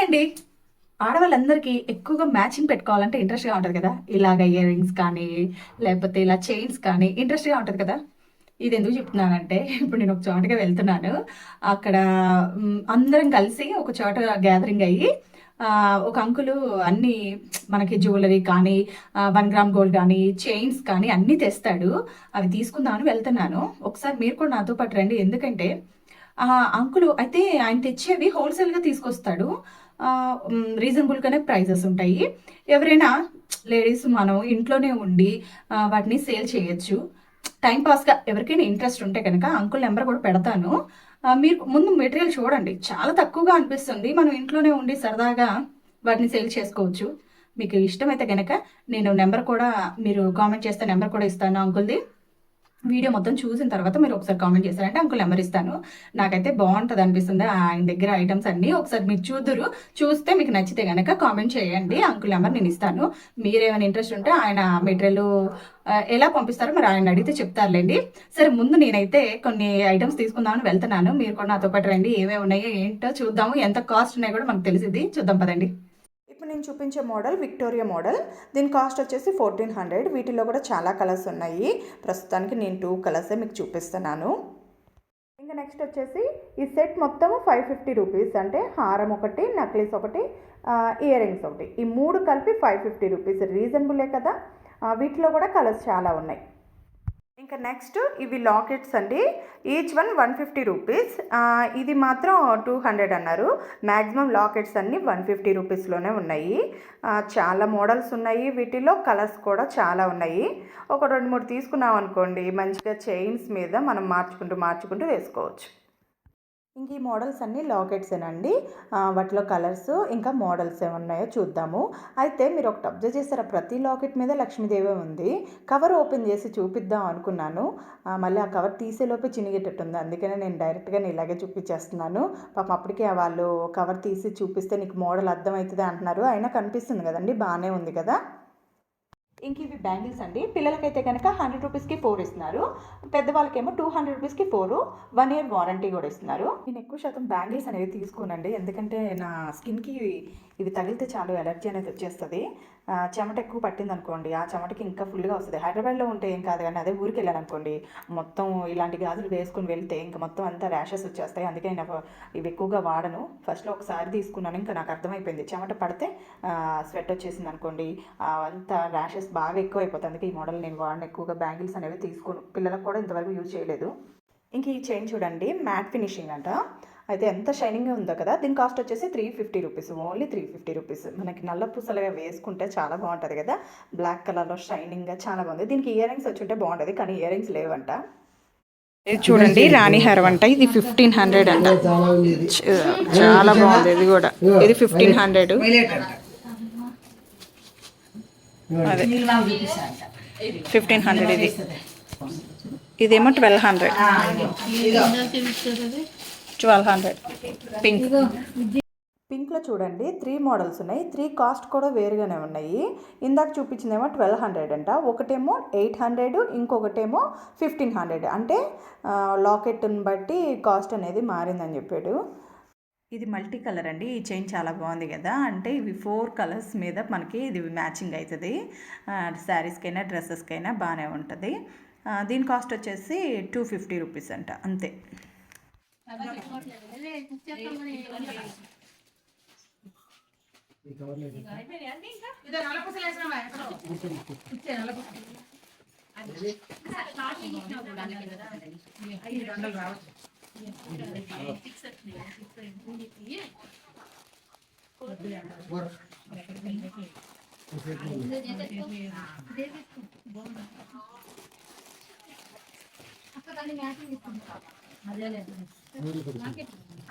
అండి. ఆడవాళ్ళందరికీ ఎక్కువగా మ్యాచింగ్ పెట్టుకోవాలంటే ఇంట్రెస్ట్‌గా ఉంటది కదా! ఇలాగ ఇయర్ రింగ్స్ కానీ, లేకపోతే ఇలా చైన్స్ కానీ ఇంట్రెస్ట్‌గా ఉంటది కదా! ఇదెందుకు చెప్తున్నానంటే, ఇప్పుడు నేను ఒక చోటకి వెళ్తున్నాను. అక్కడ అందరం కలిసి ఒక చోట గ్యాదరింగ్ అయ్యి ఒక అంకులు అన్నీ మనకి జ్యువెలరీ కానీ, 1 గ్రామ్ గోల్డ్ కానీ, చైన్స్ కానీ అన్నీ తెస్తాడు. అవి తీసుకుందామని వెళ్తున్నాను. ఒకసారి మీరు కూడా నాతో పాటు రండి. ఎందుకంటే అంకులు అయితే ఆయన తెచ్చేవి హోల్‌సేల్‌గా తీసుకొస్తాడు. రీజనబుల్‌గానే ప్రైజెస్ ఉంటాయి. ఎవరైనా లేడీస్ మనం ఇంట్లోనే ఉండి వాటిని సేల్ చేయొచ్చు. టైమ్ పాస్‌గా ఎవరికైనా ఇంట్రెస్ట్ ఉంటే గనక అంకుల్ నంబర్ కూడా పెడతాను. మీరు ముందు మెటీరియల్ చూడండి. చాలా తక్కువగా అనిపిస్తుంది. మనం ఇంట్లోనే ఉండి సరదాగా వాటిని సేల్ చేసుకోవచ్చు. మీకు ఇష్టమైతే గనక నేను నంబర్ కూడా మీరు కామెంట్ చేస్తే నంబర్ కూడా ఇస్తాను అంకుల్‌ది. వీడియో మొత్తం చూసిన తర్వాత మీరు ఒకసారి కామెంట్ చేశారంటే అంకుల్ నెంబర్ ఇస్తాను. నాకైతే బాగుంటది అనిపిస్తుంది ఆయన దగ్గర ఐటమ్స్ అన్నీ. ఒకసారి మీరు చూద్దురు. చూస్తే మీకు నచ్చితే గనక కామెంట్ చేయండి. అంకుల్ నెంబర్ నేను ఇస్తాను. మీరేమైనా ఇంట్రెస్ట్ ఉంటే ఆయన మెటీరియల్ ఎలా పంపిస్తారో మరి ఆయన అడిగితే చెప్తారులేండి. సరే ముందు నేనైతే కొన్ని ఐటమ్స్ తీసుకుందామని వెళ్తున్నాను. మీరు కూడా నాతో పాటు రండి. ఏమేమి ఉన్నాయో ఏంటో చూద్దాము. ఎంత కాస్ట్ ఉన్నాయో కూడా మనకు తెలిసిద్ది. చూద్దాం పదండి. ఇప్పుడు నేను చూపించే మోడల్ విక్టోరియా మోడల్. దీని కాస్ట్ వచ్చేసి 1400. వీటిలో కూడా చాలా కలర్స్ ఉన్నాయి. ప్రస్తుతానికి నేను 2 కలర్సే మీకు చూపిస్తున్నాను. ఇంకా నెక్స్ట్ వచ్చేసి ఈ సెట్ మొత్తం 550 రూపీస్. అంటే హారం ఒకటి, నక్లీస్ ఒకటి, ఇయర్ రింగ్స్ ఒకటి, ఈ 3 కలిపి 550 రూపీస్. రీజనబులే కదా. వీటిలో కూడా కలర్స్ చాలా ఉన్నాయి. ఇంకా నెక్స్ట్ ఇవి లాకెట్స్ అండి. Each one 150 rupees. ఇది మాత్రం 200 అన్నారు. మ్యాక్సిమం లాకెట్స్ అన్నీ 150 రూపీస్లోనే ఉన్నాయి. చాలా మోడల్స్ ఉన్నాయి. వీటిలో కలర్స్ కూడా చాలా ఉన్నాయి. ఒక 2-3 తీసుకున్నాం అనుకోండి, మంచిగా చైన్స్ మీద మనం మార్చుకుంటూ వేసుకోవచ్చు. ఇంక ఈ మోడల్స్ అన్నీ లాకెట్సేనండి. వాటిలో కలర్స్ ఇంకా మోడల్స్ ఏమున్నాయో చూద్దాము. అయితే మీరు ఒకటి అబ్జర్వ్ చేస్తారా, ప్రతి లాకెట్ మీద లక్ష్మీదేవి ఉంది. కవర్ ఓపెన్ చేసి చూపిద్దాం అనుకున్నాను. మళ్ళీ ఆ కవర్ తీసేలోపే చినిగేటట్టుంది. అందుకనే నేను డైరెక్ట్గా ఇలాగే చూపించేస్తున్నాను. పాపం అప్పటికే వాళ్ళు కవర్ తీసి చూపిస్తే నీకు మోడల్ అర్థమవుతుంది అంటున్నారు. అయినా కనిపిస్తుంది కదండి, బాగానే ఉంది కదా. ఇంక ఇవి బ్యాంగిల్స్ అండి. పిల్లలకైతే కనుక 100 రూపీస్కి 4 ఇస్తున్నారు. పెద్దవాళ్ళకేమో 200 రూపీస్కి 4, 1 ఇయర్ వారంటీ కూడా ఇస్తున్నారు. నేను ఎక్కువ శాతం బ్యాంగిల్స్ అనేవి తీసుకోనండి. ఎందుకంటే నా స్కిన్కి ఇవి తగిలితే చాలు ఎలర్జీ అనేది వచ్చేస్తుంది. చెమట ఎక్కువ పట్టింది అనుకోండి, ఆ చెమటకి ఇంకా ఫుల్గా వస్తుంది. హైదరాబాద్లో ఉంటే ఏం కాదు, కానీ అదే ఊరికి వెళ్ళాను అనుకోండి, మొత్తం ఇలాంటి గాజులు వేసుకుని వెళ్తే ఇంకా మొత్తం అంతా ర్యాషెస్ వచ్చేస్తాయి. అందుకే నేను ఇవి ఎక్కువగా వాడను. ఫస్ట్లో ఒకసారి తీసుకున్నాను, ఇంకా నాకు అర్థమైపోయింది చెమట పడితే స్వెట్ వచ్చేసింది అనుకోండి, అంతా ర్యాషెస్ బాగా ఎక్కువ అయిపోతుంది. అందుకే ఈ మోడల్ నేను వాడిన. ఎక్కువగా బ్యాంగిల్స్ అనేవి తీసుకోను. పిల్లలకు కూడా ఇంతవరకు యూజ్ చేయలేదు. ఇంక ఈ చైన్ చూడండి, మ్యాట్ ఫినిషింగ్ అంట. అయితే ఎంత షైనింగ్గా ఉందో కదా. దీని కాస్ట్ వచ్చేసి 350 రూపీస్. Only 350 rupees. మనకి నల్ల పూసలుగా వేసుకుంటే చాలా బాగుంటుంది కదా. బ్లాక్ కలర్లో షైనింగ్గా చాలా బాగుంది. దీనికి ఇయర్ రింగ్స్ వచ్చి ఉంటే బాగుంటుంది, కానీ ఇయర్ రింగ్స్ లేవంట. ఇది చూడండి, రాణి హారం అంట. ఇది 1500 అంట. చాలా బాగుంది. ఇది కూడా, ఇది 1500. అదే 1500. ఇది ఇదేమో 1200. 1200 పింక్. పింక్లో చూడండి 3 మోడల్స్ ఉన్నాయి. 3 కాస్ట్ కూడా వేరుగానే ఉన్నాయి. ఇందాక చూపించిందేమో 1200 అంట. ఒకటేమో 800, ఇంకొకటేమో 1500. అంటే లాకెట్ని బట్టి కాస్ట్ అనేది మారిందని చెప్పాడు. ఇది మల్టీ కలర్ అండి. ఈ చైన్ చాలా బాగుంది కదా. అంటే ఇవి 4 కలర్స్ మీద మనకి ఇది మ్యాచింగ్ అవుతుంది. శారీస్కైనా డ్రెస్సెస్కైనా బాగానే ఉంటుంది. దీని కాస్ట్ వచ్చేసి 250 రూపీస్ అంట, అంతే.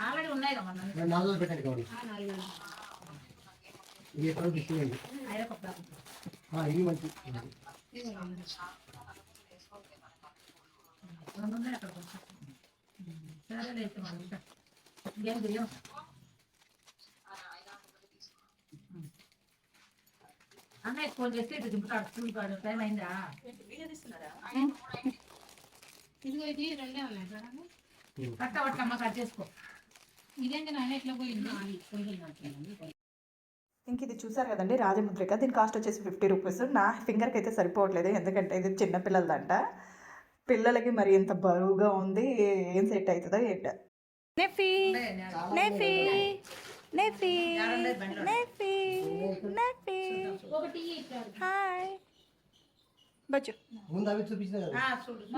ఆల్రెడీ ఉన్నాయి అన్నయ్య ఫోన్ చేస్తే ఇది దింపుతాడు. స్కూల్ కాడు టైం అయిందా? ఇదిగో ఇది 2 ఉన్నాయి కట్ట పట్టమ్మ, కట్ చేసుకో. ఇదేంటి నాన్న ఎట్లా పోయింది? ఇంక ఇది చూసారు కదండి రాజముద్రిక. దీని కాస్ట్ వచ్చేసి 50 రూపీస్. నా ఫింగర్కి అయితే సరిపోవట్లేదు, ఎందుకంటే ఇది చిన్నపిల్లలదంట. పిల్లలకి మరి ఇంత బరువుగా ఉంది, ఏం సెట్ అవుతుందో ఏంటో. నెఫీ నెఫీ నెఫీ నెఫీ నెఫీ హాయ్ బచ్చు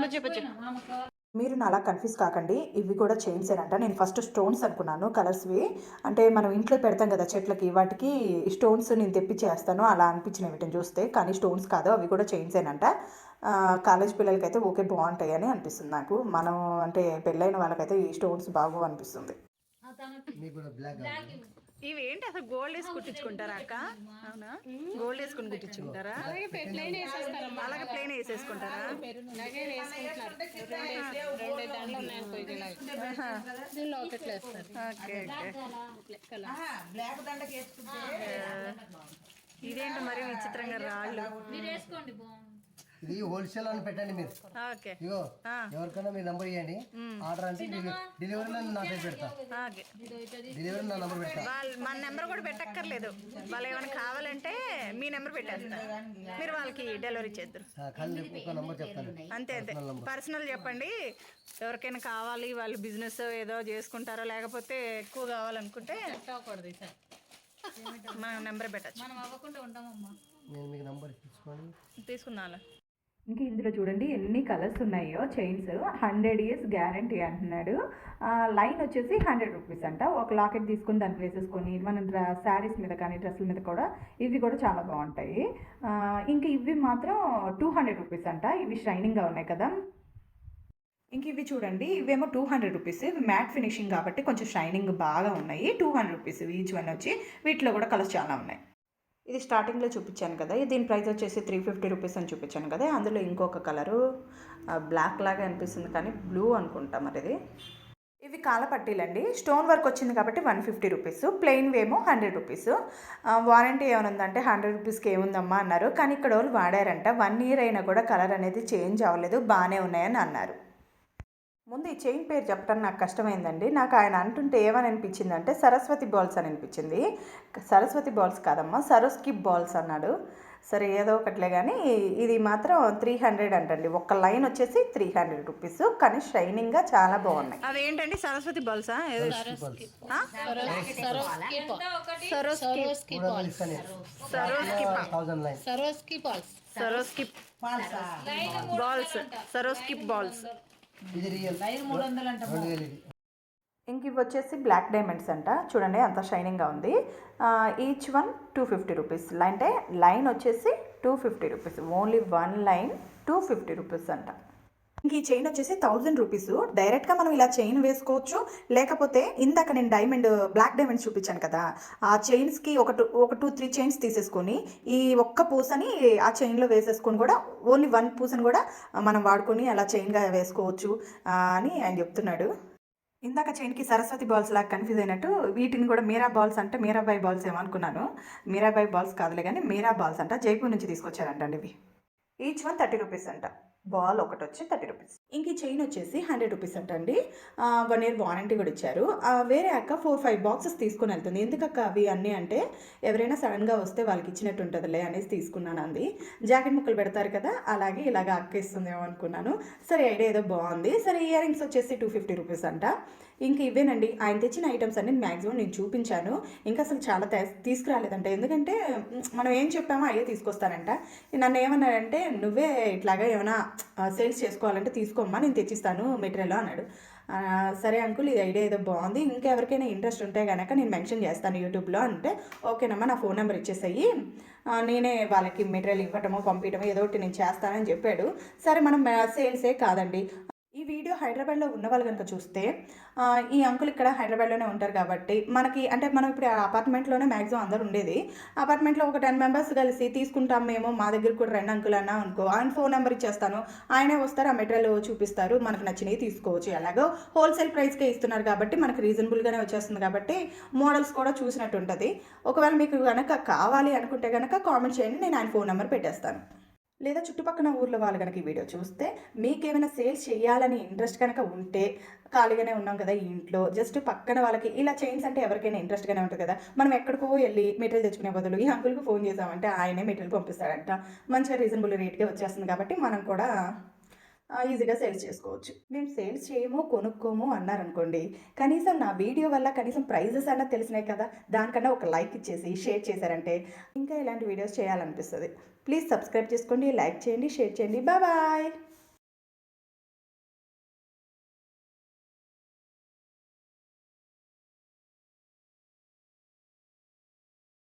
బచ్చు బచ్చు. మీరు అలా కన్ఫ్యూజ్ కాకండి, ఇవి కూడా చైన్స్ ఏనంట. నేను ఫస్ట్ స్టోన్స్ అనుకున్నాను, కలర్స్వి. అంటే మనం ఇంట్లో పెడతాం కదా చెట్లకి, వాటికి స్టోన్స్ నేను తెప్పించేస్తాను అలా అనిపించినవి వీటిని చూస్తే. కానీ స్టోన్స్ కాదు, అవి కూడా చైన్స్ ఏనంట. కాలేజ్ పిల్లలకైతే ఓకే బాగుంటాయి అని అనిపిస్తుంది నాకు. మనం అంటే పెళ్ళైన వాళ్ళకైతే ఈ స్టోన్స్ బాగు అనిపిస్తుంది. ఇవి ఏంటి అసలు గోల్డ్ వేసి కుట్టించుకుంటారా అక్క? అవునా, గోల్డ్ వేసుకుని కుట్టించుకుంటారా? అలాగే ప్లెయిన్ వేసేసుకుంటారా? ఇదేంటి మరి విచిత్రంగా రాళ్ళు. ఇది హోల్సేల్ అని పెట్టండి మీరు. ఇగో ఎవరికైనా మీ నంబర్ ఇవ్వండి, ఆర్డర్ అంటే డెలివరీ నాకే పెడతా. డెలివరీ నా నంబర్ పెడతా. మన నెంబర్ కూడా పెట్టక్కర్లేదు, వాళ్ళు ఏమైనా కావాలంటే మీ నెంబర్ పెట్టేస్తారు, మీరు వాళ్ళకి డెలివరీ చేద్దరు. ఒక నంబర్ చెప్తాను, అంతే అంతే. పర్సనల్ చెప్పండి, ఎవరికైనా కావాలి, వాళ్ళు బిజినెస్ ఏదో చేసుకుంటారో లేకపోతే ఎక్కువ కావాలనుకుంటే మనం నెంబర్ పెట్టచ్చు. నేను మీకు నంబర్ తీసుకున్నాను. ఇంకా ఇందులో చూడండి ఎన్ని కలర్స్ ఉన్నాయో చైన్స్. 100 ఇయర్స్ గ్యారంటీ అంటున్నాడు. లైన్ వచ్చేసి 100 రూపీస్ అంట. ఒక లాకెట్ తీసుకుని దానికి వేసేసుకొని మనం శారీస్ మీద కానీ డ్రెస్సుల మీద కూడా ఇవి కూడా చాలా బాగుంటాయి. ఇంకా ఇవి మాత్రం 200 రూపీస్ అంట. ఇవి షైనింగ్గా ఉన్నాయి కదా. ఇంక ఇవి చూడండి, ఇవేమో 200 రూపీస్. ఇవి మ్యాట్ ఫినిషింగ్ కాబట్టి కొంచెం షైనింగ్ బాగా ఉన్నాయి. 200 రూపీస్ ఈచ్ వన్ వచ్చి. వీటిలో కూడా కలర్స్ చాలా ఉన్నాయి. ఇది స్టార్టింగ్లో చూపించాను కదా, దీని ప్రైస్ వచ్చేసి 350 రూపీస్ అని చూపించాను కదా. అందులో ఇంకొక కలరు బ్లాక్ లాగా అనిపిస్తుంది కానీ బ్లూ అనుకుంటా మరి ఇది. ఇవి కాలపట్టీలండి, స్టోన్ వర్క్ వచ్చింది కాబట్టి 150 రూపీస్. ప్లెయిన్ ఏమో 100 రూపీస్. వారంటీ ఏమైనా ఉందంటే 100 రూపీస్కి ఏముందమ్మా అన్నారు. కానీ ఇక్కడ వాళ్ళు వాడారంట, 1 ఇయర్ అయినా కూడా కలర్ అనేది చేంజ్ అవ్వలేదు, బాగానే ఉన్నాయని అన్నారు. ముందు ఈ చైన్ పేరు చెప్పడం నాకు కష్టమైందండి. నాకు ఆయన అంటుంటే ఏమని అనిపించిందంటే సరస్వతి బాల్స్ అని అనిపించింది. సరస్వతి బాల్స్ కాదమ్మా, సరోస్కిప్ బాల్స్ అన్నాడు. సరే ఏదో ఒకట్లే కానీ ఇది మాత్రం 300 అంటండి. ఒక్క లైన్ వచ్చేసి 300 రూపీస్. కానీ షైనింగ్గా చాలా బాగున్నాయి. అదేంటండి సరస్వతి బాల్సా? సరోస్కిప్ బాల్స్. ఇంక ఇవి వచ్చేసి బ్లాక్ డైమండ్స్ అంట. చూడండి అంత షైనింగ్గా ఉంది. Each one 250 rupees. అంటే లైన్ వచ్చేసి 250 రూపీస్. ఓన్లీ 1 లైన్ 250 రూపీస్ అంట. ఇంక ఈ చైన్ వచ్చేసి 1000 రూపీస్. డైరెక్ట్గా మనం ఇలా చైన్ వేసుకోవచ్చు, లేకపోతే ఇందాక నేను బ్లాక్ డైమండ్స్ చూపించాను కదా, ఆ చైన్స్కి ఒక 2-3 చైన్స్ తీసేసుకొని ఈ ఒక్క పూసని ఆ చైన్లో వేసేసుకొని కూడా ఓన్లీ 1 పూసని కూడా మనం వాడుకొని అలా చైన్గా వేసుకోవచ్చు అని ఆయన చెప్తున్నాడు. ఇందాక చైన్కి సరస్వతి బాల్స్ లాగా కన్ఫ్యూజ్ అయినట్టు వీటిని కూడా మీరా బాల్స్ అంటే మీరాబాయి బాల్స్ ఏమనుకున్నాను. మీరాబాయి బాల్స్ కాదులే కానీ మీరా బాల్స్ అంట. జైపూర్ నుంచి తీసుకొచ్చారంటండి ఇవి. ఈచ్ వన్ 30 రూపీస్ అంట. బాల్ ఒకటి వచ్చి 30 రూపీస్. ఇంక ఈ చైన్ వచ్చేసి 100 రూపీస్ అంటండి. 1 ఇయర్ వారంటీ కూడా ఇచ్చారు. వేరే అక్క 4-5 బాక్సెస్ తీసుకుని వెళ్తుంది. ఎందుకక్క అవి అన్నీ అంటే ఎవరైనా సడన్గా వస్తే వాళ్ళకి ఇచ్చినట్టు ఉంటుందిలే అనేసి తీసుకున్నాను అంది. జాకెట్ ముక్కలు పెడతారు కదా, అలాగే ఇలాగ అక్క ఇస్తుందేమో అనుకున్నాను. సరే ఐడియా ఏదో బాగుంది. సరే ఇయర్ రింగ్స్ వచ్చేసి 250 రూపీస్ అంట. ఇంక ఇవేనండి ఆయన తెచ్చిన ఐటమ్స్ అన్ని మ్యాక్సిమం నేను చూపించాను. ఇంకా అసలు చాలా తీసుకురాలేదంట, ఎందుకంటే మనం ఏం చెప్పామో అయ్యే తీసుకొస్తానంట. నన్ను ఏమన్నాడంటే నువ్వే ఇట్లాగా ఏమైనా సేల్స్ చేసుకోవాలంటే తీసుకోమ్మా, నేను తెచ్చిస్తాను మెటీరియల్ అన్నాడు. సరే అంకుల్ ఇది ఐడియా ఏదో బాగుంది, ఇంకెవరికైనా ఇంట్రెస్ట్ ఉంటే కనుక నేను మెన్షన్ చేస్తాను యూట్యూబ్లో అంటే, ఓకేనమ్మా నా ఫోన్ నెంబర్ ఇచ్చేసాయి, నేనే వాళ్ళకి మెటీరియల్ ఇవ్వటమో పంపించడమో ఏదో ఒకటి నేను చేస్తానని చెప్పాడు. సరే మనం సేల్సే కాదండి. ఈ వీడియో హైదరాబాద్లో ఉన్న వాళ్ళు కనుక చూస్తే ఈ అంకుల్ ఇక్కడ హైదరాబాద్లోనే ఉంటారు కాబట్టి మనకి అంటే మనం ఇప్పుడు అపార్ట్మెంట్లోనే మ్యాక్సిమం అందరూ ఉండేది. అపార్ట్మెంట్లో ఒక 10 మెంబర్స్ కలిసి తీసుకుంటాం మేము, మా దగ్గర కూడా రండి అంకుల్ అన్నా అనుకో, ఆయన ఫోన్ నెంబర్ ఇచ్చేస్తాను, ఆయనే వస్తారు, ఆ మెటీరియల్ చూపిస్తారు, మనకు నచ్చినవి తీసుకోవచ్చు. ఎలాగో హోల్సేల్ ప్రైస్కే ఇస్తున్నారు కాబట్టి మనకు రీజనబుల్గానే వచ్చేస్తుంది కాబట్టి మోడల్స్ కూడా చూసినట్టు ఉంటుంది. ఒకవేళ మీకు కనుక కావాలి అనుకుంటే కనుక కామెంట్ చేయండి, నేను ఆయన ఫోన్ నెంబర్ పెట్టేస్తాను. లేదా చుట్టుపక్కల ఊర్లో వాళ్ళు కనుక ఈ వీడియో చూస్తే మీకేమైనా సేల్స్ చేయాలని ఇంట్రెస్ట్ కనుక ఉంటే, ఖాళీగానే ఉన్నాం కదా ఈ ఇంట్లో, జస్ట్ పక్కన వాళ్ళకి ఇలా చైన్స్ అంటే ఎవరికైనా ఇంట్రెస్ట్గానే ఉంటుంది కదా, మనం ఎక్కడికో వెళ్ళి మెటీరియల్ తెచ్చుకునే బదులు ఈ అంకుల్కి ఫోన్ చేసామంటే ఆయనే మెటీరియల్ పంపిస్తాడంట, మంచిగా రీజనబుల్ రేట్కే వచ్చేస్తుంది కాబట్టి మనం కూడా ఈజీగా సేల్స్ చేసుకోవచ్చు. మేము సేల్స్ చేయము కొనుక్కోము అన్నారనుకోండి, కనీసం నా వీడియో వల్ల కనీసం ప్రైజెస్ అన్నా తెలిసినాయి కదా, దానికన్నా ఒక లైక్ ఇచ్చేసి షేర్ చేశారంటే ఇంకా ఇలాంటి వీడియోస్ చేయాలనిపిస్తుంది. ప్లీజ్ సబ్స్క్రైబ్ చేసుకోండి, లైక్ చేయండి, షేర్ చేయండి. బాయ్.